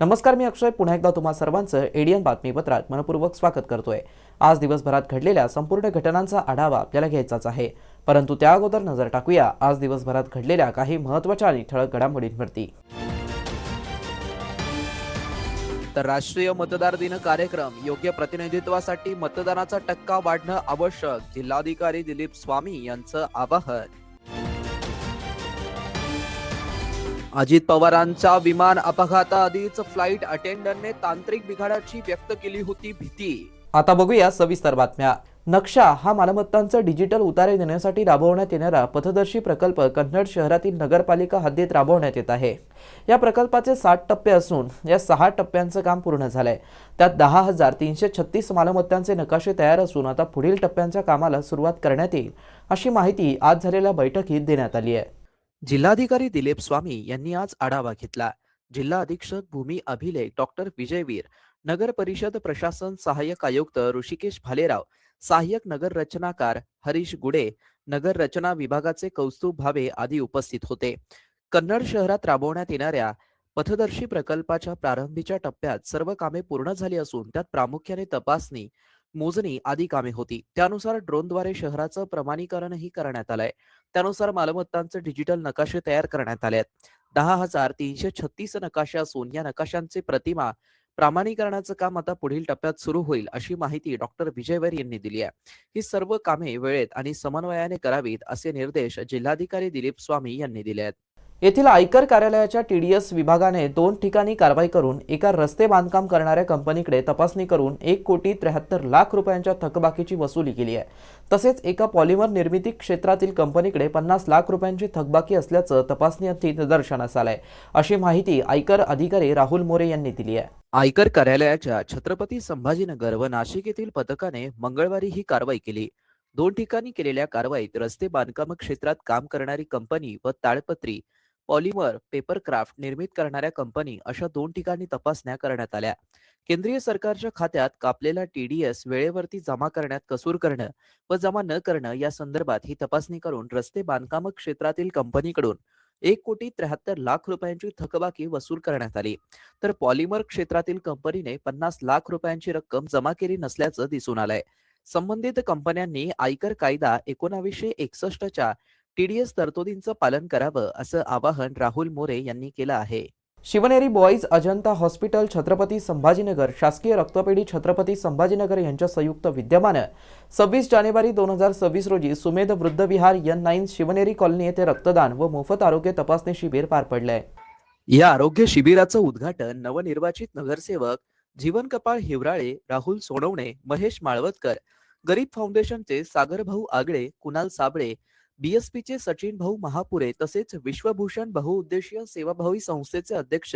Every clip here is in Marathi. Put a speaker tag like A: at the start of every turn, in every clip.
A: नमस्कार, मी अक्षय पुन्हा एकदा तुम्हा सर्वांचं एडियन बातमीपत्रात मनपूर्वक स्वागत करतोय। आज दिवसभरात घडलेल्या संपूर्ण घटनांचा आढावा आपल्याला घ्यायचाच आहे, परंतु त्या अगोदर नजर टाकूया आज दिवसभरात घडलेल्या काही महत्त्वाच्या आणि ठळक घडामोडींवरती। तर राष्ट्रीय मतदार दिन कार्यक्रम, योग्य प्रतिनिधित्वासाठी मतदानाचा टक्का वाढणं आवश्यक, जिल्हाधिकारी दिलीप स्वामी यांचं आवाहन। अजित पवारांच्या विमान अपघाताआधीच फ्लाईट अटेंडंटने तांत्रिक बिघाडाची व्यक्त केली होती भीती। आता बघूया सविस्तर बातम्या। नक्षा हा मालमत्तांचं डिजिटल उतारे देण्यासाठी राबवण्यात येणारा पथदर्शी प्रकल्प कन्नड शहरातील नगरपालिका हद्दीत राबवण्यात येत आहे। या प्रकल्पाचे 60 टप्पे असून या 6 टप्प्यांचं काम पूर्ण झालंय। त्यात 10,336 मालमत्तांचे नकाशे तयार असून आता पुढील टप्प्यांच्या कामाला सुरुवात करण्यात येईल, अशी माहिती आज झालेल्या बैठकीत देण्यात आली आहे। जिल्हाधिकारी दिलीप स्वामी यांनी आज आढावा घेतला। जिल्हा अधीक्षक भूमी अभिलेख डॉक्टर विजयवीर, नगर परिषद प्रशासन सहाय्यक आयुक्त ऋषिकेश भालेराव, सहाय्यक नगर रचनाकार हरीश गुडे, नगर रचना विभागाचे कौस्तुभ भावे आदी उपस्थित होते। कन्नड शहरात राबवण्यात येणाऱ्या पथदर्शी प्रकल्पाच्या प्रारंभीच्या टप्प्यात सर्व कामे पूर्ण झाली असून त्यात प्रामुख्याने तपासणी, मोजणी आदी कामे होती। त्यानुसार ड्रोनद्वारे शहराचं प्रमाणीकरणही करण्यात आलंय। त्यानुसार मालमत्तांचे डिजिटल नकाशे तयार करण्यात आले आहेत। 10,336 नकाशे असून या नकाशांचे प्रतिमा प्रमाणीकरणाचं काम आता पुढील टप्प्यात सुरू होईल, अशी माहिती डॉक्टर विजयवीर यांनी दिली आहे। ही सर्व कामे वेळेत आणि समन्वयाने करावीत, असे निर्देश जिल्हाधिकारी दिलीप स्वामी यांनी दिले आहेत। येथील आयकर कार्यालयाच्या TDS विभागाने 2 ठिकाणी कारवाई करून एका रस्ते बांधकाम करणाऱ्या कंपनीकडे तपासणी करून 1,73,00,000 रुपयांच्या थकबाकीची वसुली केली आहे। तसेच एका पॉलिमर निर्मिती क्षेत्रातील कंपनीकडे 50 लाख रुपयांची थकबाकी असल्याचं तपासणीअंती निदर्शनास आलंय, अशी माहिती आयकर अधिकारी राहुल मोरे यांनी दिली आहे। आयकर कार्यालयाच्या छत्रपती संभाजीनगर व नाशिक येथील पथकाने मंगळवारी ही कारवाई केली। 2 ठिकाणी केलेल्या कारवाईत रस्ते बांधकाम क्षेत्रात काम करणारी कंपनी व ताडपत्री, पॉलिमर, पेपरक्राफ्ट निर्मित करणाऱ्या कंपनी अशा 2 ठिकाणी तपासण्या करण्यात आल्या। केंद्रीय सरकारच्या खात्यात कापलेला TDS वेळेवरती जमा करण्यात कसूर करणं व जमा न करणं या संदर्भात ही तपासणी करून रस्ते बांधकाम क्षेत्रातील कंपनीकडून 1,73,00,000 रुपयांची थकबाकी वसूल करण्यात आली। तर पॉलिमर क्षेत्रातील कंपनीने 50 लाख रुपयांची रक्कम जमा केली नसल्याचं दिसून आलंय। संबंधित कंपन्यांनी आयकर कायदा 1961च्या TDS तरतुदींचं पालन करावं, असं आवाहन राहुल मोरे यांनी केलं आहे। शिवनेरी बॉईज अजंता हॉस्पिटल छत्रपती संभाजीनगर, शासकीय रक्तपेढी छत्रपती संभाजीनगर यांच्या संयुक्त विद्यमानं 26 जानेवारी 2026 रोजी सुमेध वृद्ध विहार N9 शिवनेरी कॉलनी येथे रक्तदान व मोफत आरोग्य तपासणी शिबिर पार पडले। या आरोग्य शिबिराचं उद्घाटन नवनिर्वाचित नगरसेवक जीवन कपाळ हिवराळे, राहुल सोनवणे, महेश माळवतकर, गरीब फाउंडेशनचे सागर भाऊ आगळे, कुणाल साबळे, BSPचे सचिन भाऊ महापुरे तसेच विश्वभूषण बहुउद्देशीय सेवाभावी संस्थेचे अध्यक्ष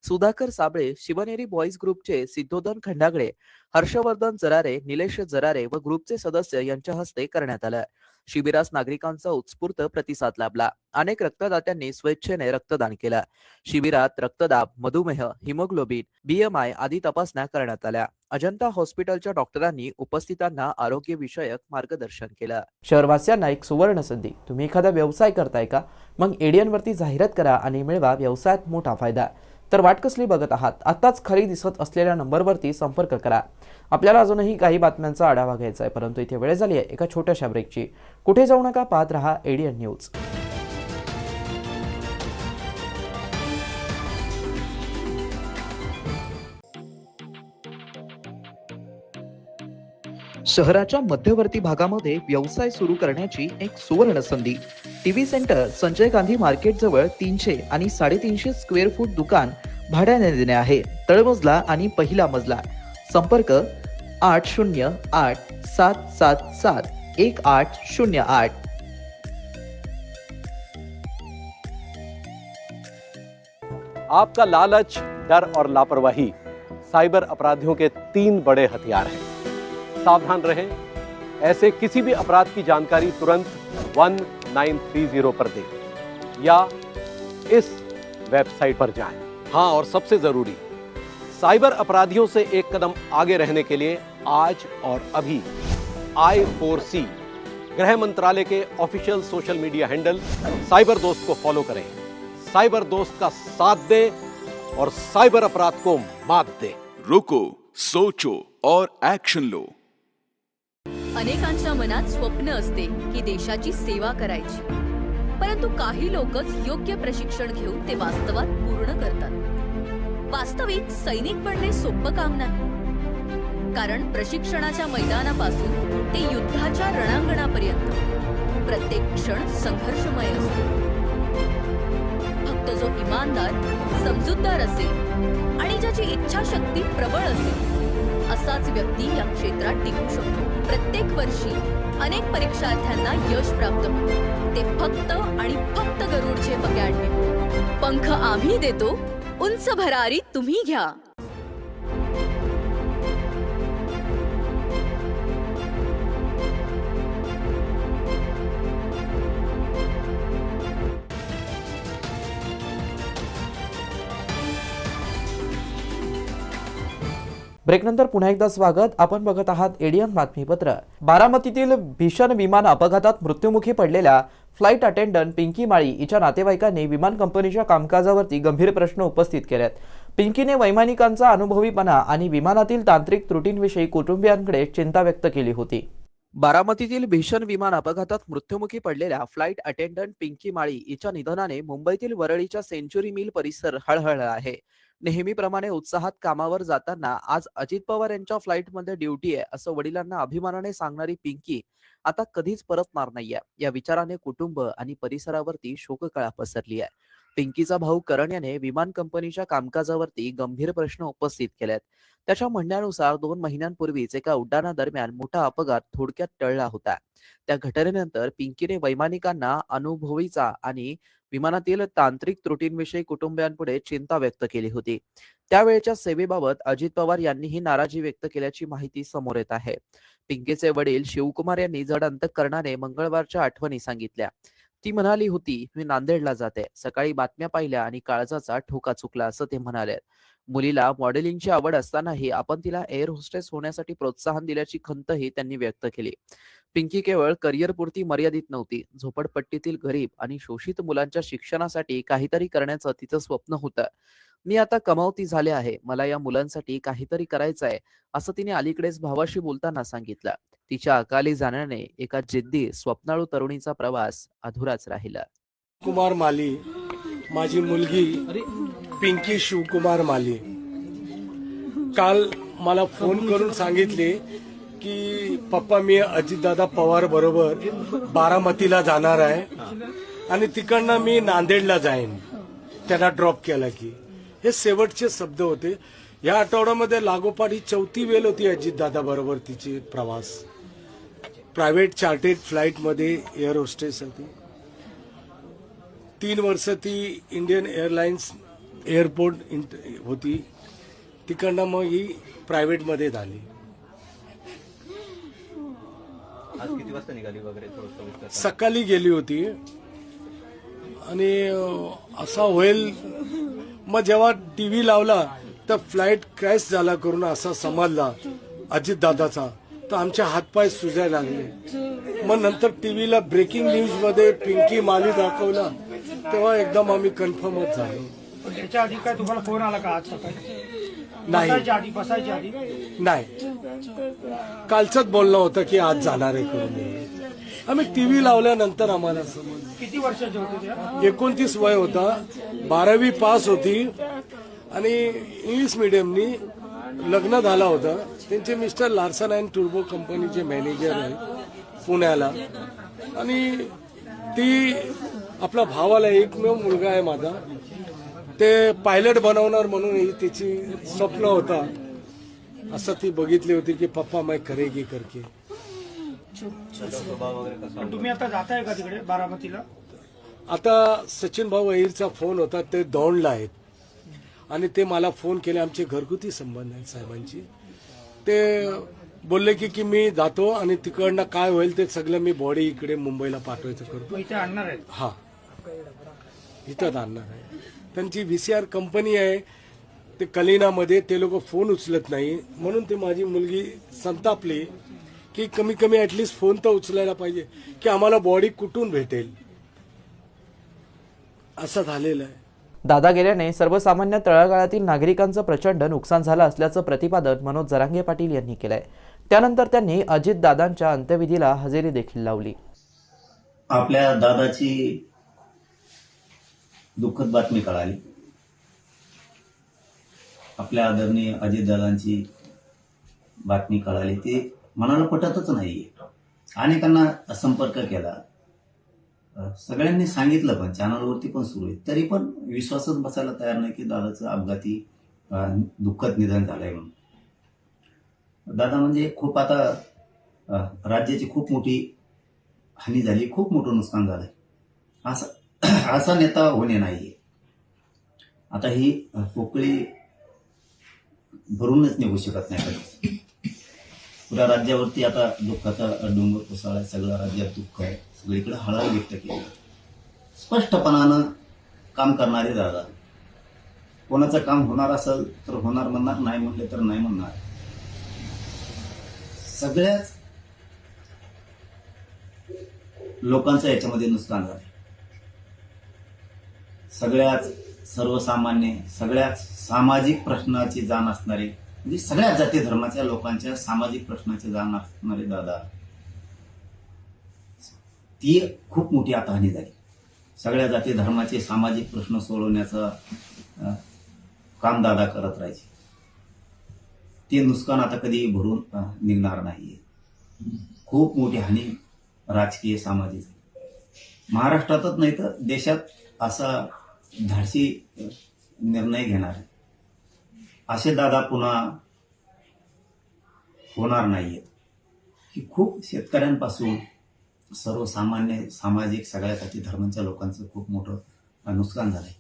A: सुधाकर साबळे, शिवनेरी बॉईज ग्रुपचे सिद्धोदन खंडागळे, हर्षवर्धन जरारे, निलेश जरारे व ग्रुपचे सदस्य यांच्या हस्ते करण्यात आलं। शिबिरास नागरिकांचा उत्स्फूर्त प्रतिसाद लाभला। अनेक रक्तदात्यांनी स्वेच्छेने रक्तदान केलं। शिबिरात रक्तदाब, मधुमेह, हिमोग्लोबिन, BMI आदी तपासण्या करण्यात आल्या। अजंता हॉस्पिटलच्या डॉक्टरांनी उपस्थितांना आरोग्य विषयक मार्गदर्शन केलं। शहरवासियांना एक सुवर्ण संधी। तुम्ही एखादा व्यवसाय करताय का? मग एडियनवरती जाहिरात करा आणि मिळवा व्यवसायात मोठा फायदा। तर वाट कसली बघत आहात? आताच खाली दिसत असलेल्या नंबरवरती संपर्क करा। आपल्याला अजूनही काही बातम्यांचा आढावा घ्यायचा आहे, परंतु इथे वेळ झाली आहे एका छोट्याशा ब्रेकची। कुठे जाऊ नका, पाहत रहा एडियन न्यूज। शहराच्या मध्यवर्ती भागामध्ये व्यवसाय सुरू करण्याची एक सुवर्ण संधी। TV centre Sanjay Gandhi market जवळ 300 आणि 350 स्क्वेअर फूट दुकान भाड्याने देणे आहे। तळमजला आणि पहिला मजला। संपर्क 8087771808।
B: आपका लालच, डर और लापरवाही साइबर अपराधियों के 3 बड़े हथियार हैं। सावधान रहें ऐसे किसी भी अपराध की जानकारी तुरंत 1930 पर दें या इस वेबसाइट पर जाएं। हाँ, और सबसे जरूरी, साइबर अपराधियों से एक कदम आगे रहने के लिए आज और अभी I4C गृह मंत्रालय के official social media handle cyber Dost को फॉलो करें, साइबर दोस्त का साथ दें और साइबर अपराध को मात दें।
C: रुको, सोचो और ऍक्शन लो।
D: अनेकांच्या मनात स्वप्न असते की देशाची सेवा करायची, परंतु काही लोकच योग्य प्रशिक्षण घेऊन ते वास्तवात पूर्ण करतात। वास्तविक सैनिक बनणे सोपं काम नाही, कारण प्रशिक्षणाच्या मैदानापासून ते युद्धाच्या रणांगणापर्यंत प्रत्येक क्षण संघर्षमय असतो। फक्त जो इमानदार, समजूतदार असेल आणि ज्याची इच्छाशक्ती प्रबळ असेल असाच व्यक्ती या क्षेत्रात टिकू शकतो। प्रत्येक वर्षी अनेक परीक्षार्थ्यांना यश प्राप्त होते, ते फक्त आणि फक्त गरुडचे अकॅडमी। पंख आम्ही देतो, उंच भरारी तुम्ही घ्या।
A: ब्रेकनंतर पुन्हा एकदा स्वागत। आपण बघत आहात एडीएन बातमीपत्र। बारामतीतील भीषण विमान अपघातात मृत्युमुखी पडलेल्या फ्लाइट अटेंडंट पिंकी माळी हिच्या नातेवाईकांनी विमान कंपनीच्या कामकाजावरती गंभीर प्रश्न उपस्थित केलेत। पिंकीने वैमानिकांचा अनुभवीपणा आणि विमानातील तांत्रिक त्रुटींविषयी कुटुंबियांकडे चिंता व्यक्त केली होती। बारामतीतील भीषण विमान अपघातात मृत्युमुखी पडलेल्या फ्लाइट अटेंडंट पिंकी माळी हिच्या निधनाने मुंबईतील वरळीच्या सेंच्युरी मिल परिसर हळहळला आहे। नेहमीप्रमाणे उत्साहात कामावर जाताना आज अजित पवार यांच्या फ्लाइटमध्ये ड्युटी आहे असं वडिलांना अभिमानाने सांगणारी पिंकी आता कधीच परतणार नाहीये, या विचाराने कुटुंब आणि परिसरावरती शोककळा पसरली आहे। पिंकीचा भाऊ करण याने विमान कंपनीच्या कामकाजावरती गंभीर प्रश्न उपस्थित केलेत। त्याच्या म्हणण्यानुसार 2 महिन्यांपूर्वीच एका उड्डाणादरम्यान मोठा अपघात थोडक्यात टळला होता। त्या घटनेनंतर पिंकीने वैमानिकांना अनुभवीचा आणि विमानातील तांत्रिक त्रुटींविषयी कुटुंबियांपुढे चिंता व्यक्त केली होती। त्यावेळच्या सेवेबाबत अजित पवार यांनीही नाराजी व्यक्त केल्याची माहिती समोर येत आहे। पिंकीचे वडील शिवकुमार यांनी जड अंतःकरणाने मंगळवारच्या आठवणी सांगितल्या। ती म्हणाली होती, मी नांदेडला जाते, सकाळी बातम्या पाहिल्या आणि काळजाचा ठोका चुकला असं ते म्हणाले। मुलीला मॉडेलिंगची आवड असतानाही आपण तिला एअर होस्टेस होण्यासाठी प्रोत्साहन दिल्याची खंतही त्यांनी व्यक्त केली। पिंकी केवळ करिअरपुरती मर्यादित नव्हती, झोपडपट्टीतील गरीब आणि शोषित मुलांच्या शिक्षणासाठी काहीतरी करण्याचं तिचं स्वप्न होतं। मी आता कमावती झाले आहे, मला या मुलांसाठी काहीतरी करायचं आहे असं तिने अलीकडेच भावाशी बोलताना सांगितलं। तिच्या अकाली जाण्याने एका जिद्दी स्वप्नाळू तरुणीचा प्रवास अधुराच राहिला।
E: कुमार माली, माझी मुलगी पिंकी शिवकुमार माली काल मला फोन करून सांगितले की पप्पा मी अजितदादा पवार बरोबर बारामतीला जाणार आहे आणि तिकडनं मी नांदेडला जाईन, त्यांना ड्रॉप केला की, हे शेवटचे शब्द होते। या आठवड्यामध्ये लागोपाठ ही 4थी वेळ होती अजितदादा बरोबर तिची प्रवास। प्रायव्हेट चार्टेड फ्लाइट मध्ये एअर होस्टेस होती। 3 वर्ष ती इंडियन एअरलाइन्स एअरपोर्ट होती, तिकडनं मग ही प्रायव्हेट मध्ये झाली।
F: आज किती वाजता निघाली वगैरे थोडं
E: सकाळी गेली होती आणि असा होईल, मग जेव्हा टीव्ही लावला तर फ्लाइट क्रॅश झाला करून असा समजला अजितदादाचा, तर आमचे हातपाय सुजायला लागले। मग नंतर टीव्हीला ब्रेकिंग न्यूज मध्ये पिंकी माली दाखवला, तेव्हा एकदम आम्ही कन्फर्मच झालो।
G: त्याच्या आधी काय तुम्हाला फोन आला का आज सकाळी?
E: नाही
G: बसायच्या आधी
E: नाही, कालचंच बोलणं होतं की आज जाणार आहे करून। आम्ही टीव्ही लावल्यानंतर आम्हाला समजलं।
G: किती वर्षाचे होते त्या?
E: 29 वय होता, 12वी पास होती आणि इंग्लिश मिडियमनी लग्न झाला होता। त्यांचे मिस्टर लार्सन अँड टुर्बो कंपनीचे मॅनेजर आहे पुण्याला, आणि ती आपला भावाला एकमेव मुलगा आहे माझा, ते पायलट बनवणार म्हणून ही तिची स्वप्न होता। असं ती बघितली होती की पप्पा मैं करेगी करके।
G: तुम्ही आता जाताय का तिकडे बारामतीला?
E: आता सचिन भाऊ अहिरचा फोन होता, ते दौंडला आहेत आणि ते मला फोन केले, आमचे घरगुती संबंध आहेत साहेबांची, ते बोलले की मी जातो आणि तिकडनं काय होईल ते सगळं मी बॉडी इकडे मुंबईला पाठवायचं करतो.
G: मग इथे आणणार आहेत.
E: हा, इथं आणणार आहे. त्यांची VCR कंपनी आहे ते कलिनामध्ये. ते लोक फोन उचलत नाही म्हणून ते माझी मुलगी संतापली की कमी कमी ऍटलिस्ट फोन तर उचलायला पाहिजे की आम्हाला बॉडी कुठून भेटेल, असं झालेलं आहे.
A: दादा गेल्याने सर्वसामान्य तळागाळातील नागरिकांचं प्रचंड नुकसान झालं असल्याचं प्रतिपादन मनोज जरांगे पाटील यांनी केलंय. त्यानंतर त्यांनी अजित दादांच्या अंत्यविधीला हजेरी देखील लावली.
H: आपल्या दादाची दुःखद बातमी कळाली. आपल्या आदरणीय अजितदादांची बातमी कळाली. ती मनाला पटतच नाहीये. अनेकांना संपर्क केला, सगळ्यांनी सांगितलं, पण चॅनलवरती पण सुरू आहे, तरी पण विश्वासच बसायला तयार नाही की दादाचं अपघाती दुःखद निधन झालंय म्हणून. दादा म्हणजे खूप आता राज्याची खूप मोठी हानी झाली, खूप मोठं नुकसान झालंय. असा नेता होणे नाहीये. आता ही पोकळी भरूनच निघू शकत नाही कधीच. पुऱ्या राज्यावरती आता दुःखाचा डोंगर कोसळलाय. सगळ्या राज्यात दुःख आहे, सगळीकडे हळहळ व्यक्त केली. स्पष्टपणानं काम करणारे दादा. कोणाचं काम होणार असेल तर होणार म्हणणार, नाही म्हणले तर नाही म्हणणार. सगळ्याच लोकांचं याच्यामध्ये नुकसान झालं. सगळ्याच सर्वसामान्य, सगळ्याच सामाजिक प्रश्नाची जाण असणारे, म्हणजे सगळ्या जाती धर्माच्या लोकांच्या सामाजिक प्रश्नाची जाण असणारे दादा, ती खूप मोठी आता हानी झाली. सगळ्या जाती धर्माचे सामाजिक प्रश्न सोडवण्याचं काम दादा करत राहायचे. ते नुकसान आता कधी भरून निघणार नाहीये. खूप मोठी हानी राजकीय सामाजिक महाराष्ट्रातच नाही तर देशात असा धाडसी निर्णय घेणार असे दादा पुन्हा होणार नाहीयेत. की खूप शेतकऱ्यांपासून सर्वसामान्य सामाजिक सगळ्या जाती धर्मांच्या लोकांचं खूप मोठं नुकसान झालंय.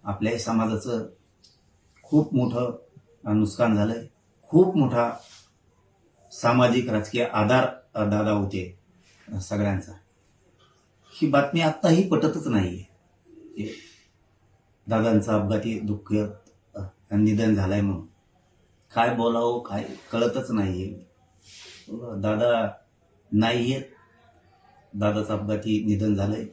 H: आपल्याही समाजाचं खूप मोठं नुकसान झालंय. खूप मोठा सामाजिक राजकीय आधार दादा होते सगळ्यांचा. ही बातमी आत्ताही पटतच नाहीये. दादांचं अपघाती दुःख निधन झालंय म्हणून काय बोलावं काय कळतच नाहीये. दादा नाहीयेत, दादाचं अपघाती निधन झालंय,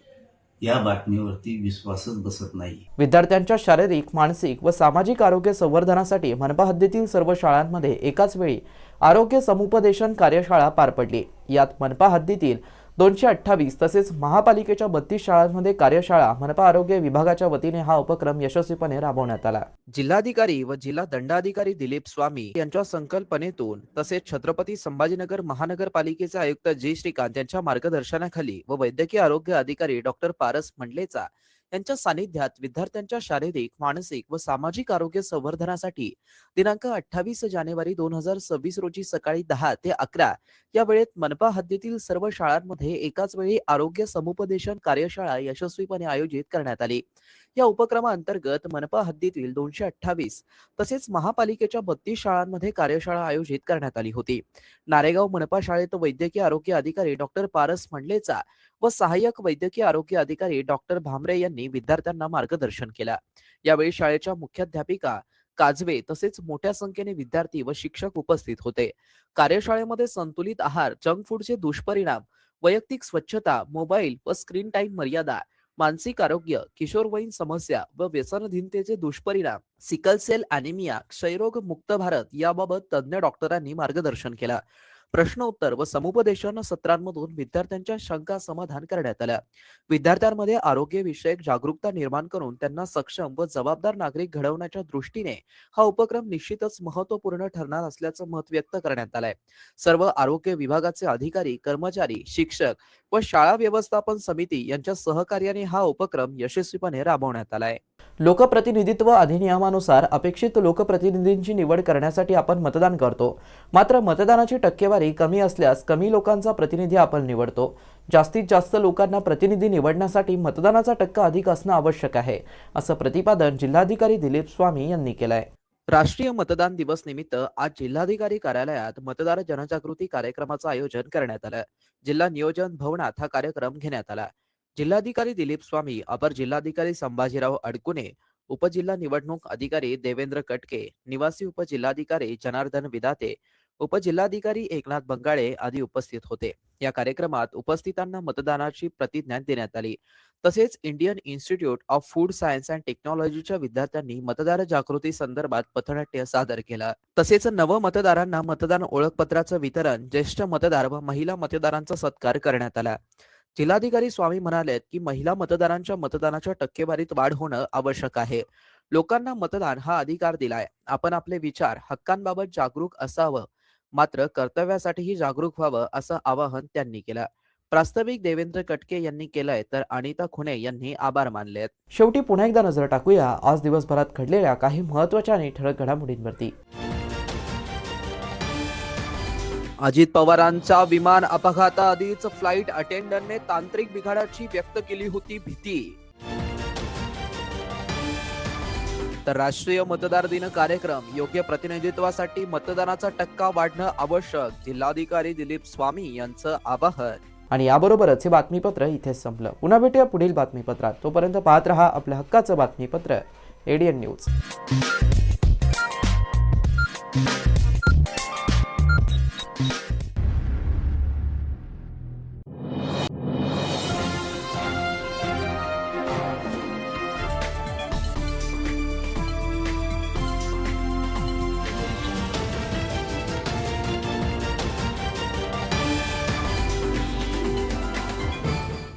H: या बातमीवरती विश्वासच बसत नाही.
A: विद्यार्थ्यांच्या शारीरिक, मानसिक व सामाजिक आरोग्य संवर्धनासाठी मनपा हद्दीतील सर्व शाळांमध्ये एकाच वेळी आरोग्य समुपदेशन कार्यशाळा पार पडली. यात मनपा हद्दीतील 228 तसेच महापालिकेच्या 32 शाळांमध्ये कार्यशाळा मनपा आरोग्य विभागाच्या वतीने हा उपक्रम यशस्वीपणे राबवण्यात आला. जिल्हाधिकारी व जिल्हा दंडाधिकारी दिलीप स्वामी यांच्या संकल्पनेतून तसेच छत्रपती संभाजीनगर महानगरपालिकेचे आयुक्त जी श्रीकांत यांच्या मार्गदर्शनाखाली व वैद्यकीय आरोग्य अधिकारी डॉक्टर पारस मंडलेचा यांच्या सानिध्यात विद्यार्थ्यांच्या शारीरिक, मानसिक व सामाजिक आरोग्य संवर्धनासाठी दिनांक 28 जानेवारी 2026 रोजी सकाळी 10 ते 11 या वेळेत मनपा हद्दीतील सर्व शाळांमध्ये एकाच वेळी आरोग्य समुपदेशन कार्यशाळा यशस्वीपणे आयोजित करण्यात आली. या उपक्रमाअंतर्गत मनपा हद्दीतील 228 तसेच महापालिकेच्या 32 शाळांमध्ये कार्यशाळा आयोजित करण्यात आली होती. नारेगाव मनपा शाळेत वैद्यकीय आरोग्य अधिकारी डॉक्टर पारस मंडलेचा व सहाय्यक वैद्यकीय आरोग्य अधिकारी डॉक्टर भामरे यांनी विद्यार्थ्यांना मार्गदर्शन केलं. यावेळी शाळेच्या मुख्याध्यापिका काजवे तसेच मोठ्या संख्येने विद्यार्थी व शिक्षक उपस्थित होते. कार्यशाळेमध्ये संतुलित आहार, जंक फूडचे दुष्परिणाम, वैयक्तिक स्वच्छता, मोबाईल व स्क्रीन टाइम मर्यादा, मानसिक आरोग्य, किशोरवयीन समस्या व व्यसनधीनतेचे दुष्परिणाम, सिकल सेल ॲनिमिया, क्षयरोग मुक्त भारत याबाबत तज्ज्ञ डॉक्टरांनी मार्गदर्शन केलं. प्रश्नोत्तर व समुपदेशन सत्रांमधून विद्यार्थ्यांच्या शंका समाधान करण्यात आल्या. विद्यार्थ्यांमध्ये आरोग्य विषयक जागरूकता निर्माण करून त्यांना सक्षम व जबाबदार नागरिक घडवण्याच्या दृष्टीने हा उपक्रम निश्चितच महत्त्वपूर्ण ठरणार असल्याचं मत व्यक्त करण्यात आलंय. सर्व आरोग्य विभागाचे अधिकारी, कर्मचारी, शिक्षक व शाळा व्यवस्थापन समिती यांच्या सहकार्याने हा उपक्रम यशस्वीपणे राबवण्यात आलाय. लोकप्रतिनिधित्व अधिनियमानुसार अपेक्षित लोकप्रतिनिधींची निवड करण्यासाठी आपण मतदान करतो. मात्र मतदानाची टक्केवारी कमी असल्यास कमी लोकांचा प्रतिनिधी आपण निवडतो. जास्तीत जास्त लोकांना प्रतिनिधी निवडण्यासाठी मतदानाचा टक्का अधिक असणं आवश्यक आहे, असं प्रतिपादन जिल्हाधिकारी दिलीप स्वामी यांनी केलंय. राष्ट्रीय मतदान दिवस निमित्त आज जिल्हाधिकारी कार्यालयात मतदार जनजागृती कार्यक्रमाचं आयोजन करण्यात आलं. जिल्हा नियोजन भवनात हा कार्यक्रम घेण्यात आला. जिल्हाधिकारी दिलीप स्वामी, अपर जिल्हाधिकारी संभाजीराव अडकुने, उपजिल्हा निवडणूक अधिकारी देवेंद्र कटके, निवासी उपजिल्हाधिकारी जनार्दन विदाते, उपजिल्हाधिकारी एकनाथ बंगाळे आदी उपस्थित होते. या कार्यक्रमात उपस्थितांना मतदानाची प्रतिज्ञा देण्यात आली. तसेच Indian institute of food science and टेक्नॉलॉजीच्या विद्यार्थ्यांनी मतदार जागृती संदर्भात पथनाट्य सादर केलं. तसेच नव मतदारांना मतदान ओळखपत्राचं वितरण, ज्येष्ठ मतदार व महिला मतदारांचा सत्कार करण्यात आला. जिल्हाधिकारी स्वामी म्हणालेत की महिला मतदारांच्या मतदानाच्या टक्केवारीत वाढ होणं आवश्यक आहे. लोकांना मतदान हा अधिकार दिलाय. आपण आपले विचार, हक्कांबाबत जागरूक असावं, मात्र कर्तव्यासाठीही जागरूक व्हावं असं आवाहन त्यांनी केलं. प्रास्ताविक देवेंद्र कटके यांनी केलंय तर अनिता खुने यांनी आभार मानलेत. शेवटी पुन्हा एकदा नजर टाकूया आज दिवसभरात घडलेल्या काही महत्त्वाच्या आणि ठळक घडामोडींवरती. अजित पवारांच्या विमान अपघाताआधीच फ्लाईट अटेंडंटने तांत्रिक बिघाडाची व्यक्त केली होती भीती. तर राष्ट्रीय मतदार दिन कार्यक्रम, योग्य प्रतिनिधित्वासाठी मतदानाचा टक्का वाढणं आवश्यक, जिल्हाधिकारी दिलीप स्वामी यांचं आवाहन. आणि याबरोबरच हे बातमीपत्र इथेच संपलं. पुन्हा भेटूया पुढील बातमीपत्रात. तोपर्यंत पाहत रहा आपल्या हक्काचं बातमीपत्र ADN न्यूज.